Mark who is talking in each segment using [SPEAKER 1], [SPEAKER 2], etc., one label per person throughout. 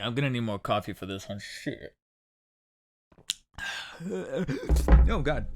[SPEAKER 1] I'm gonna need more coffee for this one. Shit. Oh god.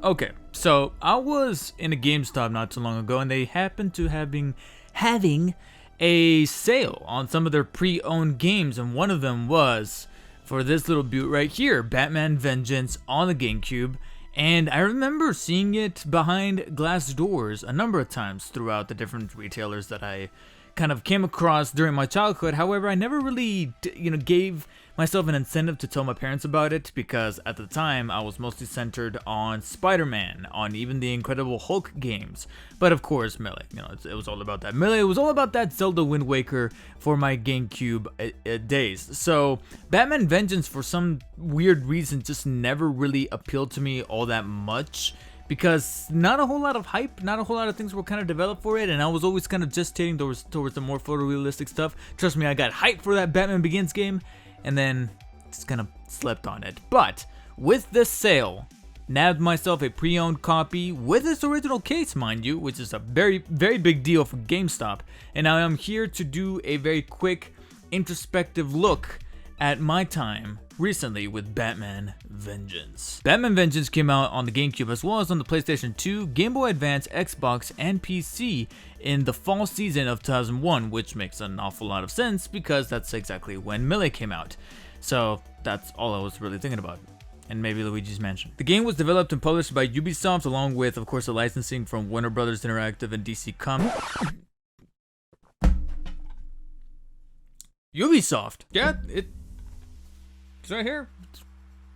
[SPEAKER 1] Okay, so I was in a GameStop not too long ago, and they happened to having a sale on some of their pre-owned games, and one of them was for this little beaut right here, Batman Vengeance on the Gamecube. And I remember seeing it behind glass doors a number of times throughout the different retailers that I kind of came across during my childhood. However, I never really, gave myself an incentive to tell my parents about it, because at the time I was mostly centered on Spider-Man, on even the Incredible Hulk games. But of course, Melee, it was all about that. Melee was all about that Zelda Wind Waker for my GameCube days. So Batman Vengeance, for some weird reason, just never really appealed to me all that much, because not a whole lot of hype, not a whole lot of things were kind of developed for it, and I was always kind of gestating towards the more photorealistic stuff. Trust me, I got hyped for that Batman Begins game, and then just kind of slept on it. But with this sale, nabbed myself a pre-owned copy with its original case, mind you, which is a very, very big deal for GameStop. And now I'm here to do a very quick introspective look at my time recently with Batman Vengeance. Batman Vengeance came out on the GameCube as well as on the PlayStation 2, Game Boy Advance, Xbox, and PC in the fall season of 2001, which makes an awful lot of sense because that's exactly when Melee came out. So that's all I was really thinking about. And maybe Luigi's Mansion. The game was developed and published by Ubisoft, along with, of course, the licensing from Warner Brothers Interactive and DC Comics. Ubisoft! Yeah, it's right here.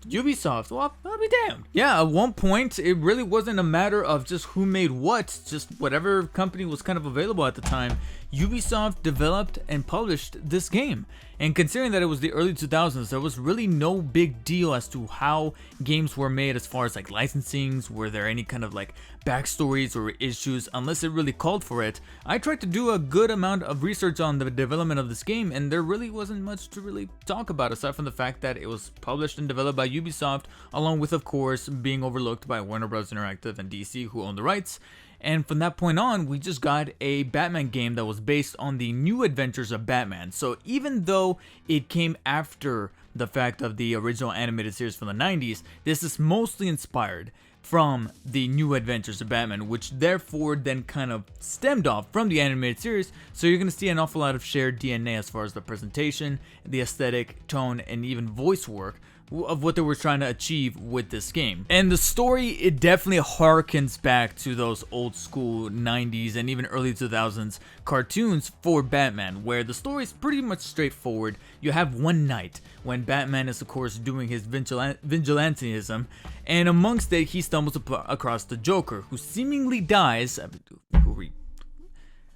[SPEAKER 1] Ubisoft. Well, I'll be damned. Yeah, at one point, it really wasn't a matter of just who made what, just whatever company was kind of available at the time. Ubisoft developed and published this game. And considering that it was the early 2000s, there was really no big deal as to how games were made as far as like licensings. Were there any kind of like backstories or issues, unless it really called for it. I tried to do a good amount of research on the development of this game, and there really wasn't much to really talk about aside from the fact that it was published and developed by Ubisoft, along with, of course, being overlooked by Warner Bros. Interactive and DC, who own the rights. And from that point on, we just got a Batman game that was based on the New Adventures of Batman. So even though it came after the fact of the original animated series from the 90s, this is mostly inspired from the New Adventures of Batman, which therefore then kind of stemmed off from the animated series. So you're going to see an awful lot of shared DNA as far as the presentation, the aesthetic, tone, and even voice work of what they were trying to achieve with this game. And the story, it definitely harkens back to those old school 90s and even early 2000s cartoons for Batman, where the story is pretty much straightforward. You have one night when Batman is, of course, doing his vigilantism, and amongst it, he stumbles across the Joker, who seemingly dies.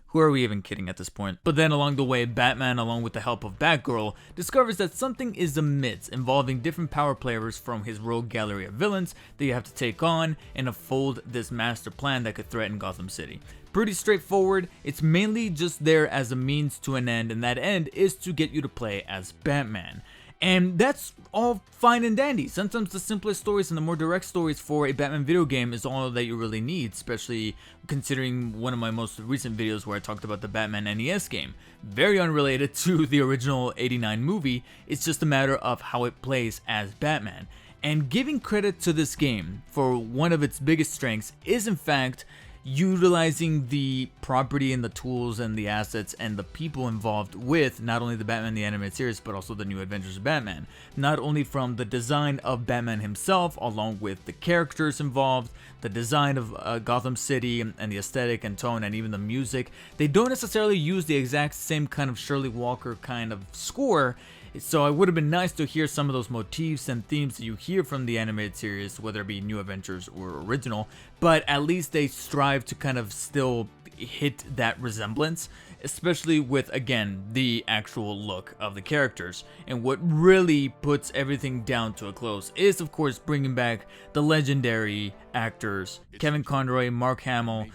[SPEAKER 1] Who are we even kidding at this point? But then along the way, Batman, along with the help of Batgirl, discovers that something is amiss, involving different power players from his rogue gallery of villains that you have to take on and unfold this master plan that could threaten Gotham City. Pretty straightforward. It's mainly just there as a means to an end, and that end is to get you to play as Batman. And that's all fine and dandy. Sometimes the simplest stories and the more direct stories for a Batman video game is all that you really need, especially considering one of my most recent videos where I talked about the Batman NES game. Very unrelated to the original '89 movie, it's just a matter of how it plays as Batman. And giving credit to this game for one of its biggest strengths is in fact utilizing the property and the tools and the assets and the people involved with not only the Batman the Animated Series but also the New Adventures of Batman. Not only from the design of Batman himself, along with the characters involved, the design of Gotham City and the aesthetic and tone and even the music. They don't necessarily use the exact same kind of Shirley Walker kind of score, so it would have been nice to hear some of those motifs and themes that you hear from the animated series, whether it be New Adventures or original, but at least they strive to kind of still hit that resemblance, especially with, again, the actual look of the characters. And what really puts everything down to a close is, of course, bringing back the legendary actors Kevin Conroy, Mark Hamill,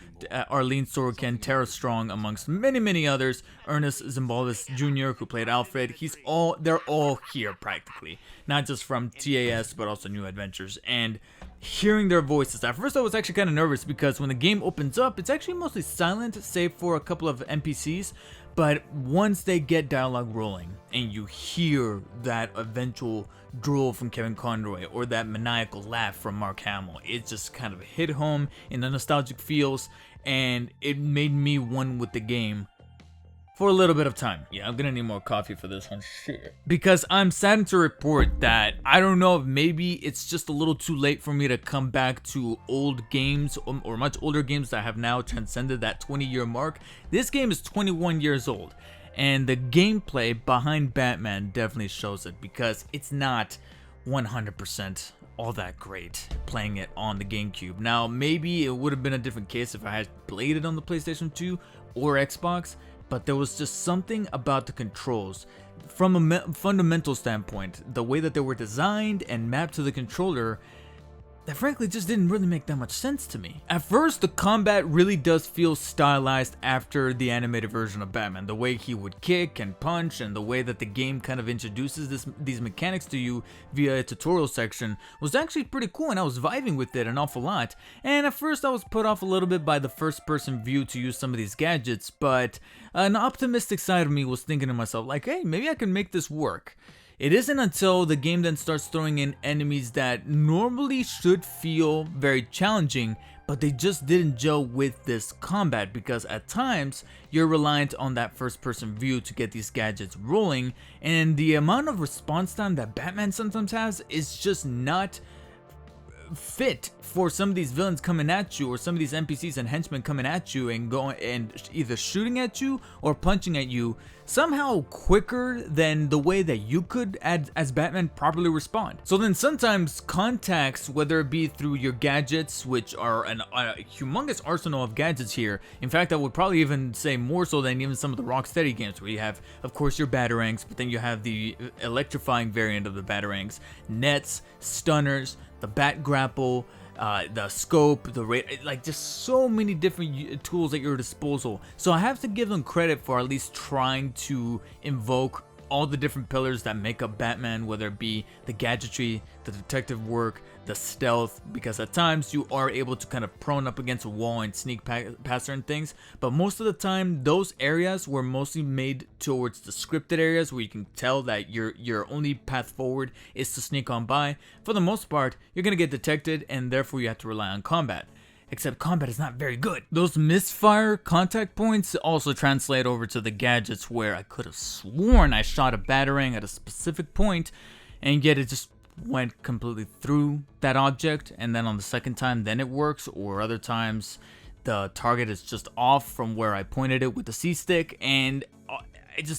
[SPEAKER 1] Arlene Sorkin, Tara Strong, amongst many, many others. Ernest Zimbalist Jr., who played Alfred. They're all here practically, not just from TAS but also New Adventures. And hearing their voices. At first I was actually kind of nervous because when the game opens up, it's actually mostly silent save for a couple of NPCs, but once they get dialogue rolling and you hear that eventual drool from Kevin Conroy or that maniacal laugh from Mark Hamill, it just kind of hit home in the nostalgic feels, and it made me one with the game for a little bit of time. Yeah, I'm gonna need more coffee for this one, shit. Because I'm saddened to report that I don't know if maybe it's just a little too late for me to come back to old games or much older games that have now transcended that 20-year mark. This game is 21 years old, and the gameplay behind Batman definitely shows it, because it's not 100% all that great playing it on the Gamecube. Now, maybe it would have been a different case if I had played it on the PlayStation 2 or Xbox, but there was just something about the controls from a fundamental standpoint, the way that they were designed and mapped to the controller, that frankly just didn't really make that much sense to me. At first, the combat really does feel stylized after the animated version of Batman. The way he would kick and punch, and the way that the game kind of introduces these mechanics to you via a tutorial section was actually pretty cool, and I was vibing with it an awful lot. And at first I was put off a little bit by the first person view to use some of these gadgets, but an optimistic side of me was thinking to myself like, hey, maybe I can make this work. It isn't until the game then starts throwing in enemies that normally should feel very challenging, but they just didn't gel with this combat, because at times you're reliant on that first person view to get these gadgets rolling, and the amount of response time that Batman sometimes has is just not fit for some of these villains coming at you, or some of these NPCs and henchmen coming at you and going and either shooting at you or punching at you somehow quicker than the way that you could as Batman properly respond. So then sometimes contacts, whether it be through your gadgets, which are a humongous arsenal of gadgets here. In fact, I would probably even say more so than even some of the Rocksteady games, where you have, of course, your batarangs, but then you have the electrifying variant of the batarangs, nets, stunners, the bat grapple, the scope, the rate, like just so many different tools at your disposal. So I have to give them credit for at least trying to invoke all the different pillars that make up Batman, whether it be the gadgetry, the detective work, the stealth, because at times you are able to kind of prone up against a wall and sneak past certain things, but most of the time those areas were mostly made towards the scripted areas where you can tell that your only path forward is to sneak on by. For the most part, you're gonna get detected, and therefore you have to rely on combat. Except combat is not very good. Those misfire contact points also translate over to the gadgets, where I could have sworn I shot a batarang at a specific point, and yet it just went completely through that object, and then on the second time then it works, or other times the target is just off from where I pointed it with the C-stick, and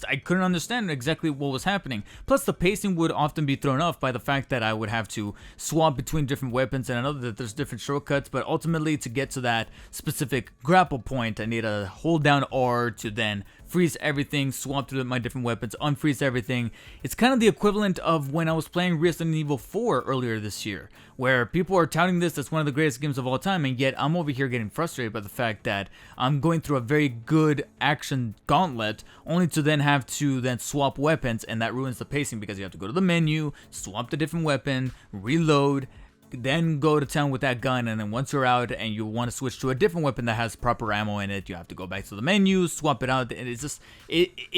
[SPEAKER 1] I couldn't understand exactly what was happening. Plus, the pacing would often be thrown off by the fact that I would have to swap between different weapons, and I know that there's different shortcuts, but ultimately to get to that specific grapple point, I need to hold down R to then freeze everything, swap through my different weapons, unfreeze everything. It's kind of the equivalent of when I was playing Resident Evil 4 earlier this year, where people are touting this as one of the greatest games of all time, and yet I'm over here getting frustrated by the fact that I'm going through a very good action gauntlet, only to then have to swap weapons, and that ruins the pacing, because you have to go to the menu, swap the different weapon, reload, then go to town with that gun, and then once you're out and you want to switch to a different weapon that has proper ammo in it, you have to go back to the menu, swap it out, and it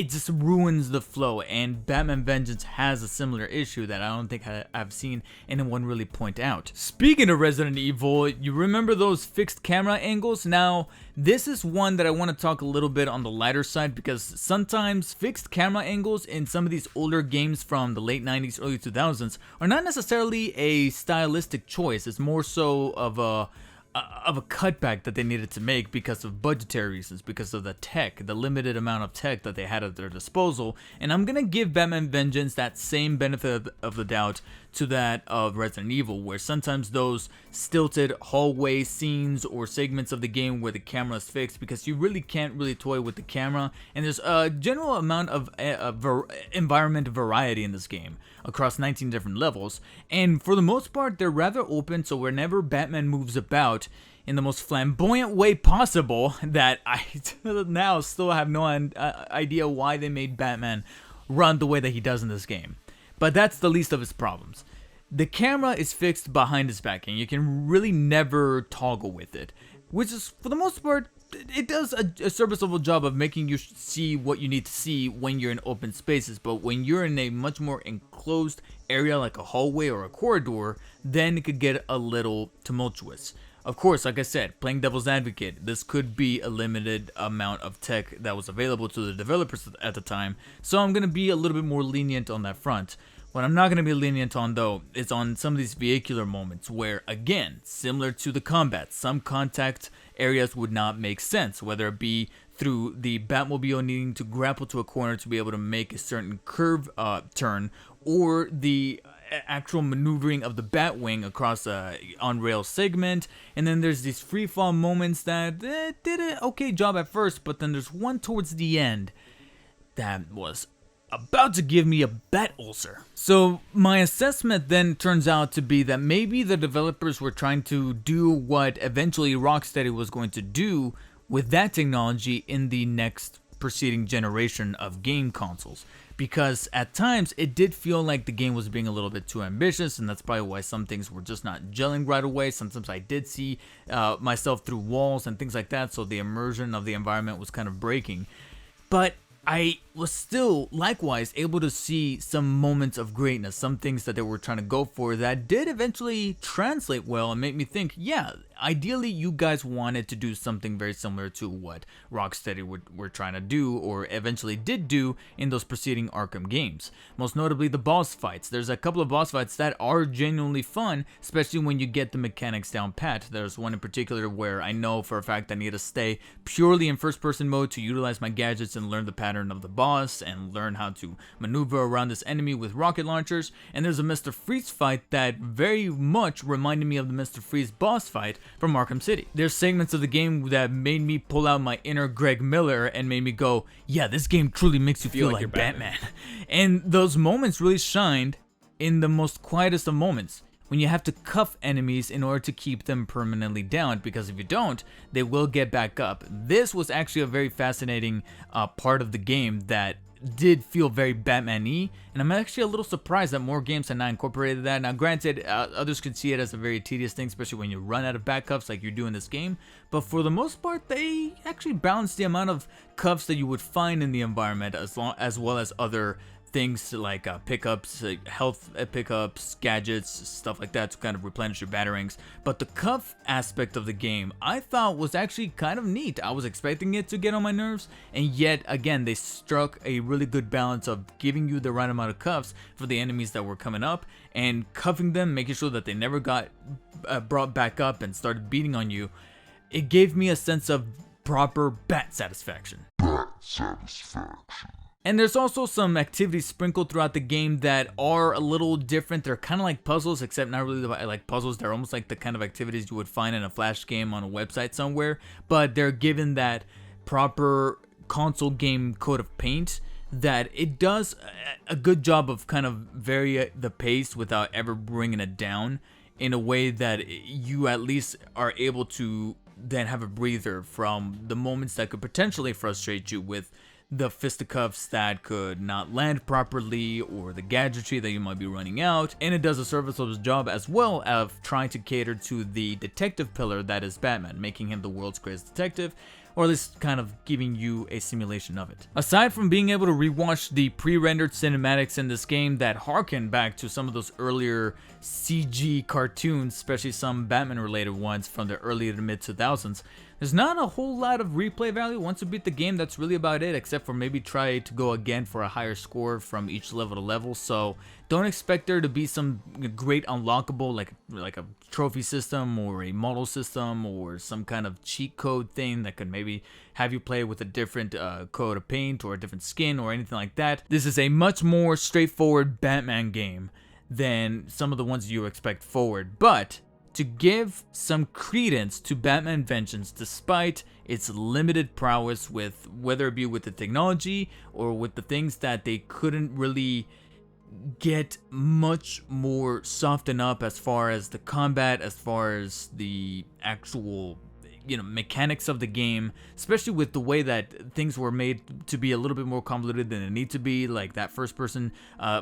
[SPEAKER 1] just ruins the flow. And Batman Vengeance has a similar issue that I don't think I've seen anyone really point out. Speaking of Resident Evil, you remember those fixed camera angles? Now, this is one that I want to talk a little bit on the lighter side, because sometimes fixed camera angles in some of these older games from the late 90s, early 2000s are not necessarily a stylistic choice. It's more so of a cutback that they needed to make because of budgetary reasons, because of the tech, the limited amount of tech that they had at their disposal. And I'm gonna give Batman Vengeance that same benefit of the doubt to that of Resident Evil, where sometimes those stilted hallway scenes or segments of the game where the camera is fixed, because you really can't really toy with the camera, and there's a general amount of environment variety in this game across 19 different levels, and for the most part they're rather open, so whenever Batman moves about in the most flamboyant way possible, that I now still have no idea why they made Batman run the way that he does in this game. But that's the least of his problems. the camera is fixed behind his back and you can really never toggle with it, which is, for the most part, it does a serviceable job of making you see what you need to see when you're in open spaces. But when you're in a much more enclosed area like a hallway or a corridor, then it could get a little tumultuous. Of course, like I said, playing devil's advocate, this could be a limited amount of tech that was available to the developers at the time, so I'm going to be a little bit more lenient on that front. What I'm not going to be lenient on, though, is on some of these vehicular moments where, again, similar to the combat, some contact areas would not make sense, whether it be through the Batmobile needing to grapple to a corner to be able to make a certain curve turn, or the actual maneuvering of the Batwing across a on-rail segment. And then there's these free-fall moments that did an okay job at first, but then there's one towards the end that was about to give me a bat ulcer. So my assessment then turns out to be that maybe the developers were trying to do what eventually Rocksteady was going to do with that technology in the next preceding generation of game consoles. Because at times it did feel like the game was being a little bit too ambitious, and that's probably why some things were just not gelling right away. Sometimes I did see myself through walls and things like that, so the immersion of the environment was kind of breaking. But I was still likewise able to see some moments of greatness, some things that they were trying to go for that did eventually translate well and make me think, yeah, ideally you guys wanted to do something very similar to what Rocksteady were trying to do, or eventually did do in those preceding Arkham games. Most notably the boss fights. There's a couple of boss fights that are genuinely fun, especially when you get the mechanics down pat. There's one in particular where I know for a fact I need to stay purely in first person mode to utilize my gadgets and learn the pattern of the boss and learn how to maneuver around this enemy with rocket launchers. And there's a Mr. Freeze fight that very much reminded me of the Mr. Freeze boss fight from Arkham City. There's segments of the game that made me pull out my inner Greg Miller and made me go, yeah, this game truly makes you feel like Batman. And those moments really shined in the most quietest of moments, when you have to cuff enemies in order to keep them permanently down, because if you don't, they will get back up. This was actually a very fascinating part of the game that did feel very Batman-y, and I'm actually a little surprised that more games have not incorporated that. Now granted, others could see it as a very tedious thing, especially when you run out of back cuffs like you do in this game, but for the most part they actually balance the amount of cuffs that you would find in the environment, as well as other things like pickups, health pickups, gadgets, stuff like that to kind of replenish your batarangs. But the cuff aspect of the game I thought was actually kind of neat. I was expecting it to get on my nerves, and yet again they struck a really good balance of giving you the right amount of cuffs for the enemies that were coming up, and cuffing them, making sure that they never got brought back up and started beating on you. It gave me a sense of proper bat satisfaction. And there's also some activities sprinkled throughout the game that are a little different. They're kind of like puzzles, except not really like puzzles. They're almost like the kind of activities you would find in a Flash game on a website somewhere, but they're given that proper console game coat of paint that it does a good job of kind of vary the pace without ever bringing it down, in a way that you at least are able to then have a breather from the moments that could potentially frustrate you, with the fisticuffs that could not land properly, or the gadgetry that you might be running out. And it does a serviceable job as well of trying to cater to the detective pillar that is Batman, making him the world's greatest detective, or at least kind of giving you a simulation of it. Aside from being able to rewatch the pre-rendered cinematics in this game that harken back to some of those earlier CG cartoons, especially some Batman related ones from the early to mid 2000s, there's not a whole lot of replay value. Once you beat the game, that's really about it, except for maybe try to go again for a higher score from each level to level. So don't expect there to be some great unlockable, like a trophy system or a model system or some kind of cheat code thing that could maybe have you play with a different coat of paint or a different skin or anything like that. This is a much more straightforward Batman game than some of the ones you expect forward, but to give some credence to Batman Vengeance despite its limited prowess, with whether it be with the technology or with the things that they couldn't really get much more softened up as far as the combat, as far as the actual mechanics of the game, especially with the way that things were made to be a little bit more convoluted than it need to be, like that first person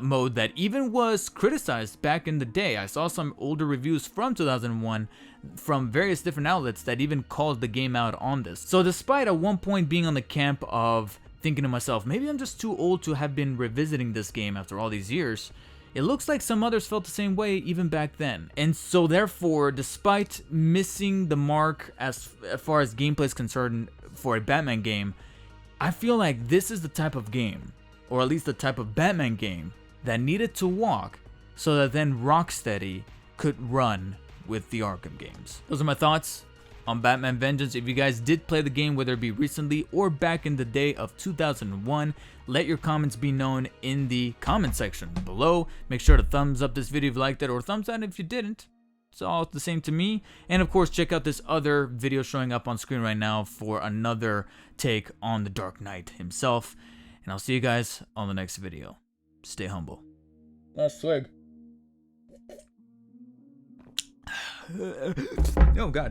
[SPEAKER 1] mode that even was criticized back in the day. I saw some older reviews from 2001 from various different outlets that even called the game out on this. So despite at one point being on the camp of thinking to myself, maybe I'm just too old to have been revisiting this game after all these years, it looks like some others felt the same way even back then. And so therefore, despite missing the mark as far as gameplay is concerned for a Batman game, I feel like this is the type of game, or at least the type of Batman game, that needed to walk so that then Rocksteady could run with the Arkham games. Those are my thoughts on Batman Vengeance. If you guys did play the game, whether it be recently or back in the day of 2001, let your comments be known in the comment section below. Make sure to thumbs up this video if you liked it, or thumbs down if you didn't. It's all the same to me. And of course, check out this other video showing up on screen right now for another take on the Dark Knight himself. And I'll see you guys on the next video. Stay humble. Last swig. Oh God.